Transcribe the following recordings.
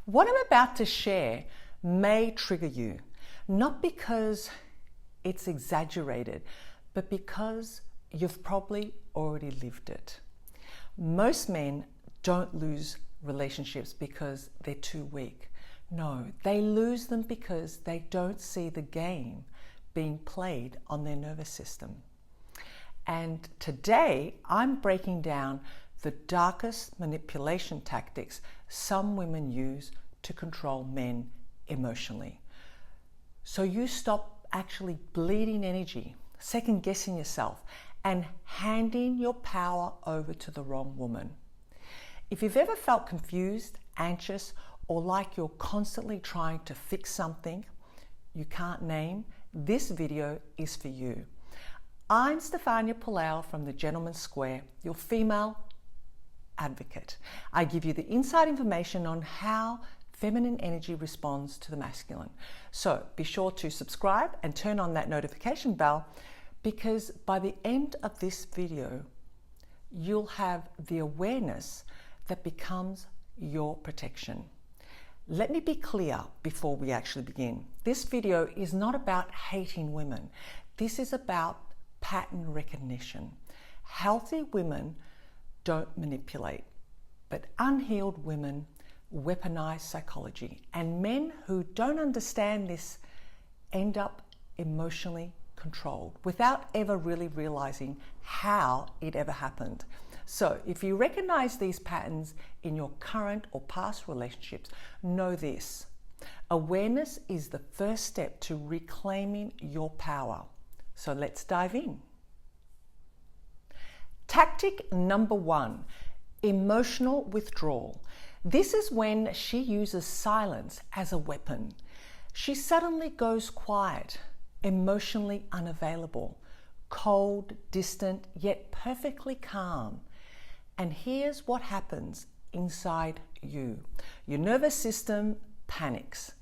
What I'm about to share may trigger you, not because it's exaggerated, but because you've probably already lived it. Most men don't lose relationships because they're too weak. No, they lose them because they don't see the game being played on their nervous system. And today I'm breaking down the darkest manipulation tactics some women use to control men emotionally. So you stop actually bleeding energy, second guessing yourself, and handing your power over to the wrong woman. If you've ever felt confused, anxious, or like you're constantly trying to fix something you can't name, this video is for you. I'm Stefania from the Gentleman's Square, your female advocate. I give you the inside information on how feminine energy responds to the masculine. So be sure to subscribe and turn on that notification bell, because by the end of this video, you'll have the awareness that becomes your protection. Let me be clear before we actually begin. This video is not about hating women. This is about pattern recognition. Healthy women don't manipulate, but unhealed women weaponize psychology. And men who don't understand this end up emotionally controlled without ever really realizing how it ever happened. So if you recognize these patterns in your current or past relationships, know this: awareness is the first step to reclaiming your power. So let's dive in. Tactic number 1, emotional withdrawal. This is when she uses silence as a weapon. She suddenly goes quiet, emotionally unavailable, cold, distant, yet perfectly calm. And here's what happens inside you. Your nervous system panics.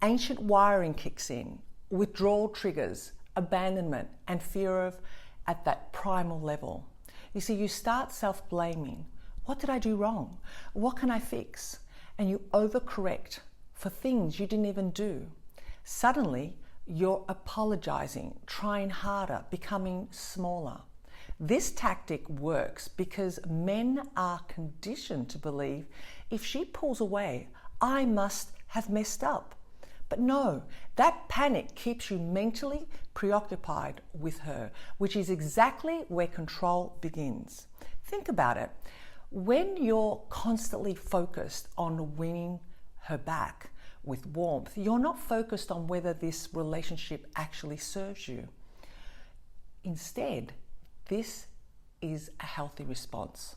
Ancient wiring kicks in. Withdrawal triggers, abandonment, and fear of at that primal level. You see, you start self-blaming. What did I do wrong? What can I fix? And you overcorrect for things you didn't even do. Suddenly, you're apologizing, trying harder, becoming smaller. This tactic works because men are conditioned to believe if she pulls away, I must have messed up. But no, that panic keeps you mentally preoccupied with her, which is exactly where control begins. Think about it. When you're constantly focused on winning her back with warmth, you're not focused on whether this relationship actually serves you. Instead, this is a healthy response.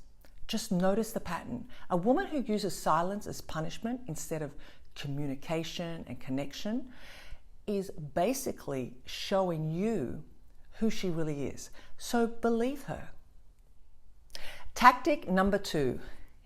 Just notice the pattern. A woman who uses silence as punishment instead of communication and connection is basically showing you who she really is. So believe her. Tactic number 2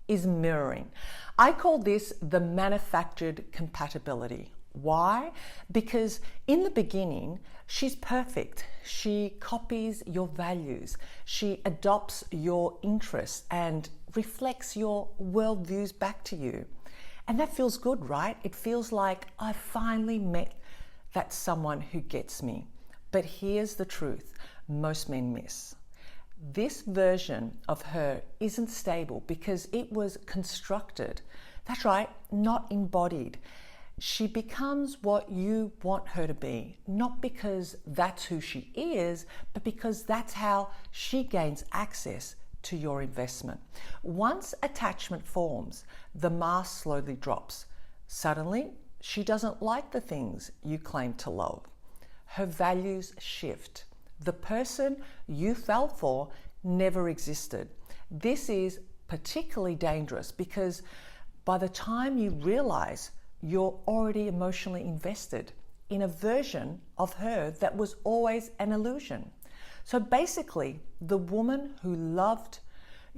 is mirroring. I call this the manufactured compatibility. Why? Because in the beginning, she's perfect. She copies your values. She adopts your interests and reflects your worldviews back to you. And that feels good, right? It feels like I finally met that someone who gets me. But here's the truth most men miss. This version of her isn't stable because it was constructed. That's right, not embodied. She becomes what you want her to be, not because that's who she is, but because that's how she gains access to your investment. Once attachment forms, the mask slowly drops. Suddenly, she doesn't like the things you claim to love. Her values shift. The person you fell for never existed. This is particularly dangerous because by the time you realize you're already emotionally invested in a version of her that was always an illusion. So basically, the woman who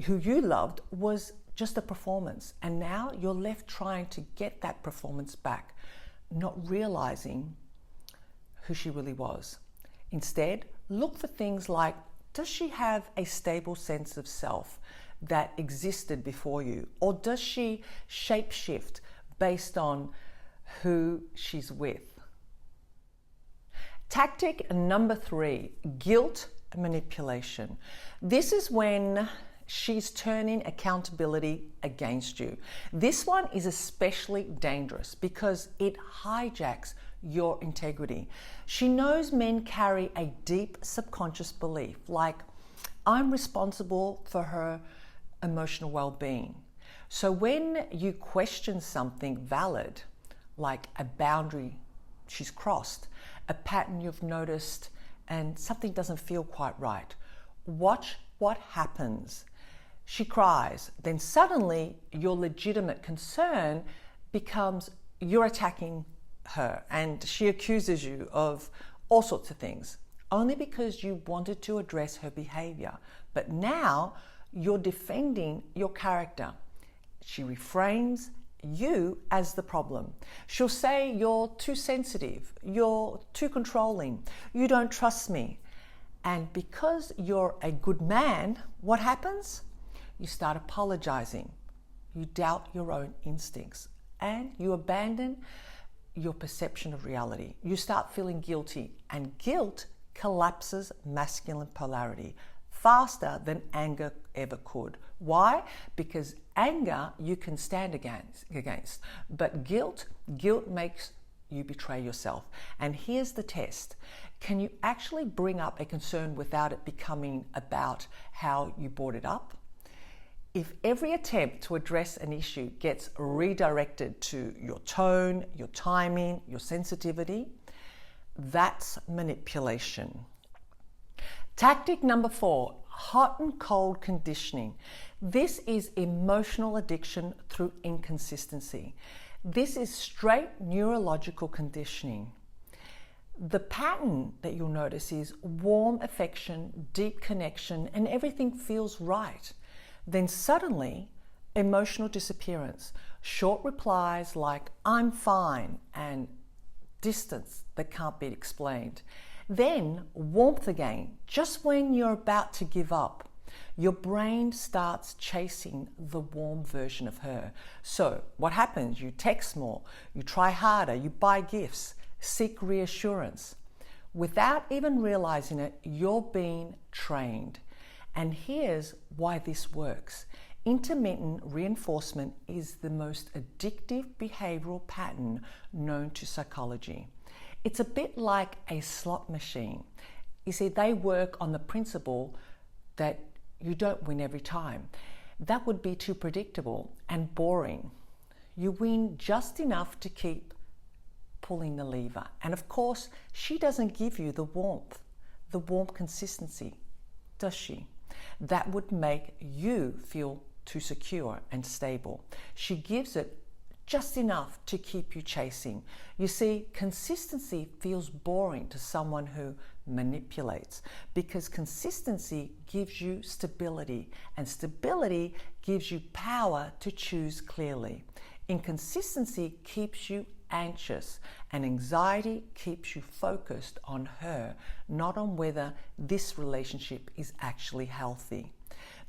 you loved was just a performance, and now you're left trying to get that performance back, not realizing who she really was. Instead, look for things like, does she have a stable sense of self that existed before you? Or does she shapeshift based on who she's with. Tactic number 3, guilt manipulation. This is when she's turning accountability against you. This one is especially dangerous because it hijacks your integrity. She knows men carry a deep subconscious belief like, I'm responsible for her emotional well-being. So when you question something valid, like a boundary she's crossed, a pattern you've noticed, and something doesn't feel quite right, watch what happens. She cries. Then suddenly your legitimate concern becomes you're attacking her, and she accuses you of all sorts of things, only because you wanted to address her behavior. But now you're defending your character. She reframes you as the problem. She'll say you're too sensitive, you're too controlling, you don't trust me. And because you're a good man, what happens? You start apologizing. You doubt your own instincts and you abandon your perception of reality. You start feeling guilty, and guilt collapses masculine polarity faster than anger ever could. Why? Because anger you can stand against, but guilt makes you betray yourself. And here's the test. Can you actually bring up a concern without it becoming about how you brought it up? If every attempt to address an issue gets redirected to your tone, your timing, your sensitivity, that's manipulation. Tactic number 4, hot and cold conditioning. This is emotional addiction through inconsistency. This is straight neurological conditioning. The pattern that you'll notice is warm affection, deep connection, and everything feels right. Then suddenly, emotional disappearance. Short replies like, I'm fine, and distance that can't be explained. Then warmth again, just when you're about to give up. Your brain starts chasing the warm version of her. So what happens? You text more, you try harder, you buy gifts, seek reassurance. Without even realizing it, you're being trained. And here's why this works. Intermittent reinforcement is the most addictive behavioral pattern known to psychology. It's a bit like a slot machine. You see, they work on the principle that you don't win every time. That would be too predictable and boring. You win just enough to keep pulling the lever. And of course, she doesn't give you the warm consistency, does she? That would make you feel too secure and stable. She gives it just enough to keep you chasing. You see, consistency feels boring to someone who manipulates because consistency gives you stability, and stability gives you power to choose clearly. Inconsistency keeps you anxious, and anxiety keeps you focused on her, not on whether this relationship is actually healthy.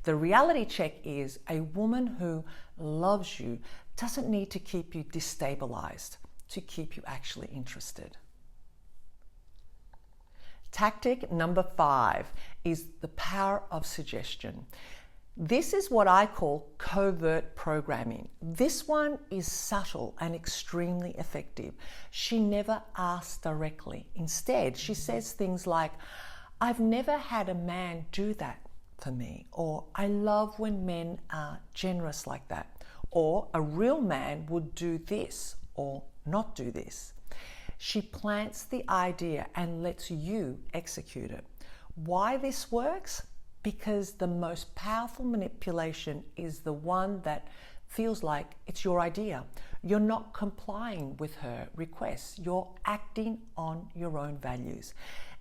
The reality check is a woman who loves you doesn't need to keep you destabilized to keep you actually interested. Tactic number 5 is the power of suggestion. This is what I call covert programming. This one is subtle and extremely effective. She never asks directly. Instead, she says things like, I've never had a man do that for me, or I love when men are generous like that, or a real man would do this or not do this. She plants the idea and lets you execute it. Why this works? Because the most powerful manipulation is the one that feels like it's your idea. You're not complying with her requests. You're acting on your own values.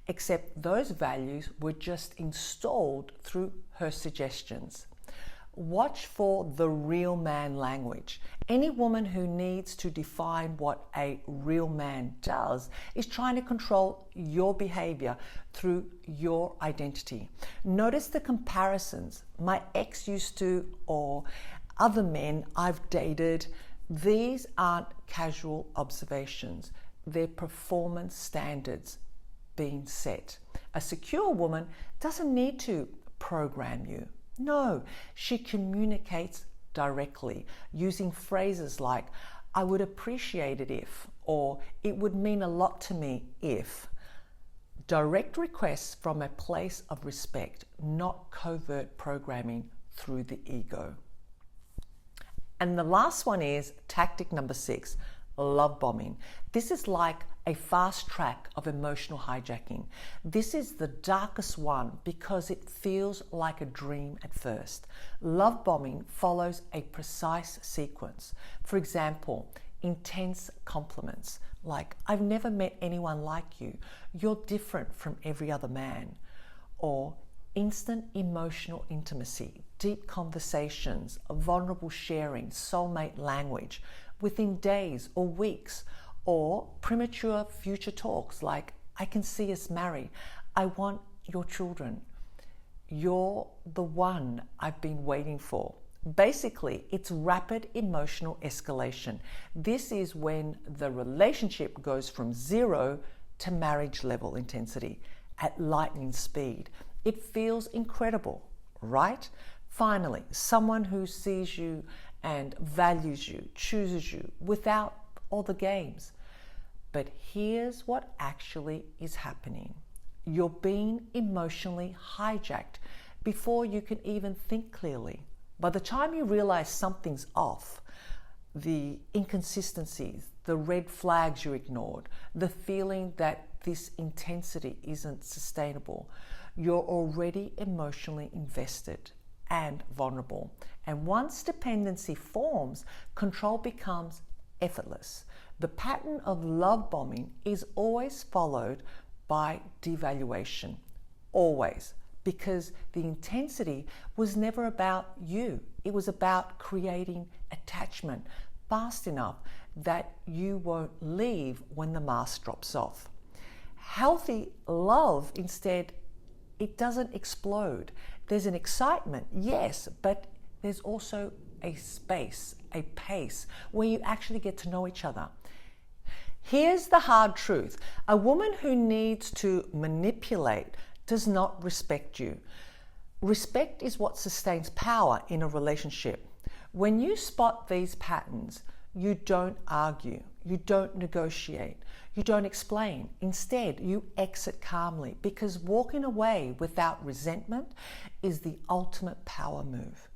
Except those values were just installed through her suggestions. Watch for the real man language. Any woman who needs to define what a real man does is trying to control your behavior through your identity. Notice the comparisons. My ex used to, or other men I've dated, These aren't casual observations, they're performance standards being set. A secure woman doesn't need to program you. No, she communicates directly using phrases like, I would appreciate it if, or it would mean a lot to me if. Direct requests from a place of respect, not covert programming through the ego. And the last one is tactic number 6, love bombing. This is like a fast track of emotional hijacking. This is the darkest one because it feels like a dream at first. Love bombing follows a precise sequence. For example, intense compliments like, I've never met anyone like you. You're different from every other man. Or instant emotional intimacy, deep conversations, vulnerable sharing, soulmate language within days or weeks, or premature future talks like, I can see us married, I want your children, you're the one I've been waiting for. Basically, it's rapid emotional escalation. This is when the relationship goes from 0 to marriage level intensity at lightning speed. It feels incredible, right? Finally, someone who sees you and values you, chooses you without all the games. But here's what actually is happening. You're being emotionally hijacked before you can even think clearly. By the time you realize something's off, the inconsistencies, the red flags you ignored, the feeling that this intensity isn't sustainable, you're already emotionally invested and vulnerable. And once dependency forms, control becomes effortless. The pattern of love bombing is always followed by devaluation, always, because the intensity was never about you. It was about creating attachment fast enough that you won't leave when the mask drops off. Healthy love, instead, it doesn't explode. There's an excitement, yes, but there's also a space, a pace where you actually get to know each other. Here's the hard truth. A woman who needs to manipulate does not respect you. Respect is what sustains power in a relationship. When you spot these patterns, you don't argue, you don't negotiate, you don't explain. Instead, you exit calmly, because walking away without resentment is the ultimate power move.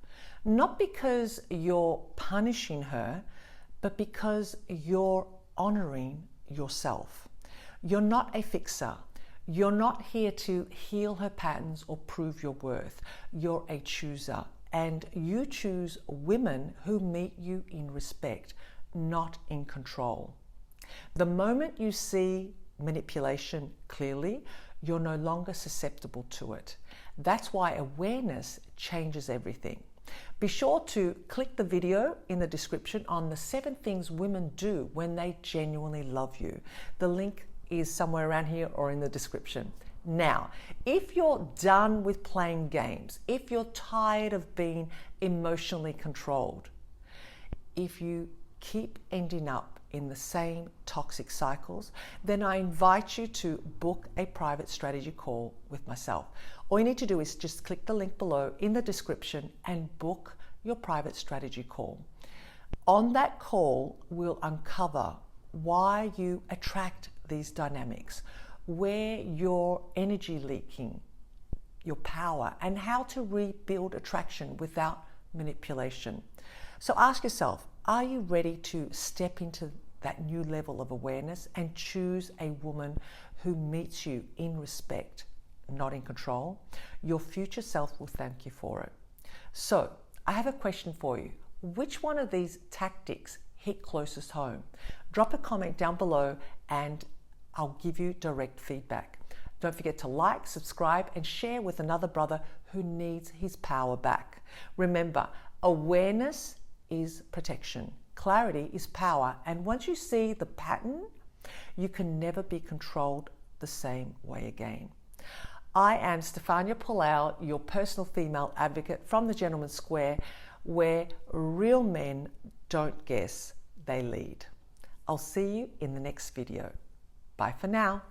Not because you're punishing her, but because you're honoring yourself. You're not a fixer. You're not here to heal her patterns or prove your worth. You're a chooser, and you choose women who meet you in respect, not in control. The moment you see manipulation clearly, you're no longer susceptible to it. That's why awareness changes everything. Be sure to click the video in the description on the 7 things women do when they genuinely love you. The link is somewhere around here or in the description. Now, if you're done with playing games, if you're tired of being emotionally controlled, if you keep ending up in the same toxic cycles, then I invite you to book a private strategy call with myself. All you need to do is just click the link below in the description and book your private strategy call. On that call, we'll uncover why you attract these dynamics, where you're energy leaking, your power, and how to rebuild attraction without manipulation. So ask yourself, are you ready to step into that new level of awareness and choose a woman who meets you in respect, not in control? Your future self will thank you for it. So I have a question for you. Which one of these tactics hit closest home? Drop a comment down below and I'll give you direct feedback. Don't forget to like, subscribe, and share with another brother who needs his power back. Remember, awareness is protection. Clarity is power. And once you see the pattern, you can never be controlled the same way again. I am Stefania, your personal female advocate from the Gentleman's Square, where real men don't guess, they lead. I'll see you in the next video. Bye for now.